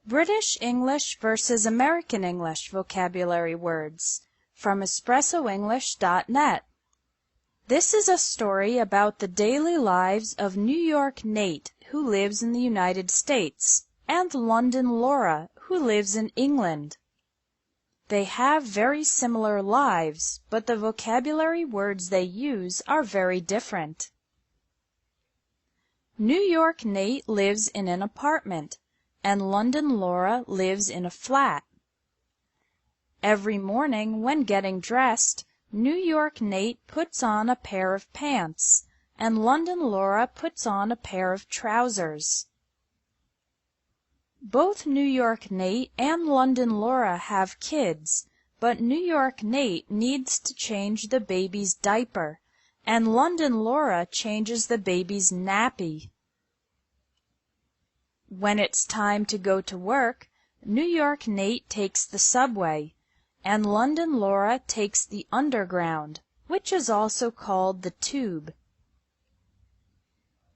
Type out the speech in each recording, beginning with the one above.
British English versus American English vocabulary words from EspressoEnglish.net. This is a story about the daily lives of New York Nate, who lives in the United States, and London Laura, who lives in England. They have very similar lives, but the vocabulary words they use are very different. New York Nate lives in an apartment, and London Laura lives in a flat. Every morning when getting dressed, New York Nate puts on a pair of pants, and London Laura puts on a pair of trousers. Both New York Nate and London Laura have kids, but New York Nate needs to change the baby's diaper, and London Laura changes the baby's nappy. When it's time to go to work, New York Nate takes the subway, and London Laura takes the underground, which is also called the tube.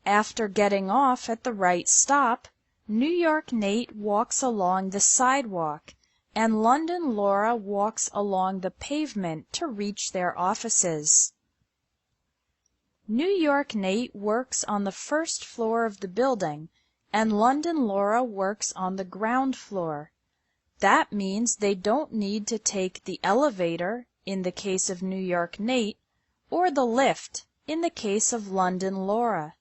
After getting off at the right stop, New York Nate walks along the sidewalk, and London Laura walks along the pavement to reach their offices. New York Nate works on the first floor of the building, and London Laura works on the ground floor. That means they don't need to take the elevator, in the case of New York Nate, or the lift, in the case of London Laura.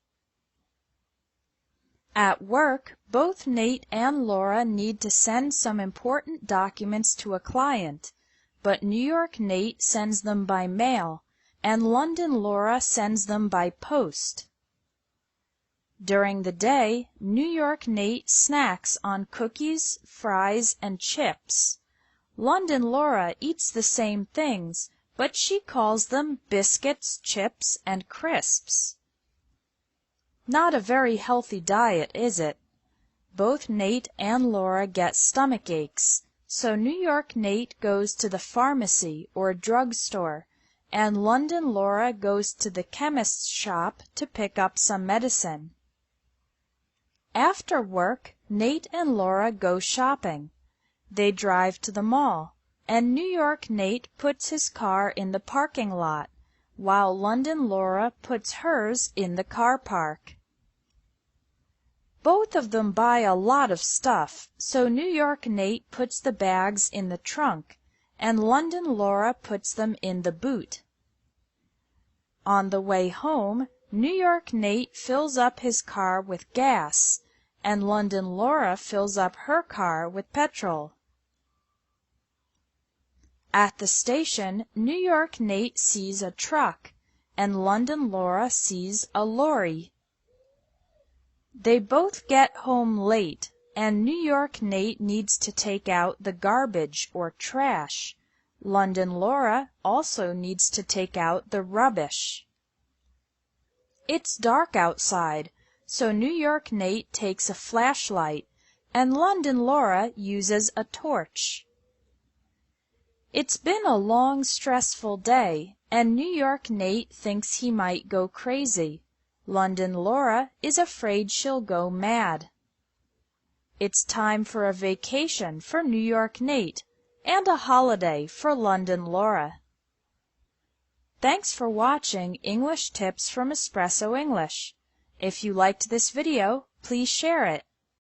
At work, both Nate and Laura need to send some important documents to a client, but New York Nate sends them by mail, and London Laura sends them by post. During the day, New York Nate snacks on cookies, fries, and chips. London Laura eats the same things, but she calls them biscuits, chips, and crisps. Not a very healthy diet, is it? Both Nate and Laura get stomach aches, so New York Nate goes to the pharmacy or drugstore, and London Laura goes to the chemist's shop to pick up some medicine. After work, Nate and Laura go shopping. They drive to the mall, and New York Nate puts his car in the parking lot, while London Laura puts hers in the car park. Both of them buy a lot of stuff, so New York Nate puts the bags in the trunk, and London Laura puts them in the boot. On the way home, New York Nate fills up his car with gas, and London Laura fills up her car with petrol. At the station, New York Nate sees a truck, and London Laura sees a lorry. They both get home late, and New York Nate needs to take out the garbage or trash. London Laura also needs to take out the rubbish. It's dark outside, so New York Nate takes a flashlight, and London Laura uses a torch. It's been a long, stressful day, and New York Nate thinks he might go crazy. London Laura is afraid she'll go mad. It's time for a vacation for New York Nate, and a holiday for London Laura. Thanks for watching English Tips from Espresso English. If you liked this video, please share it.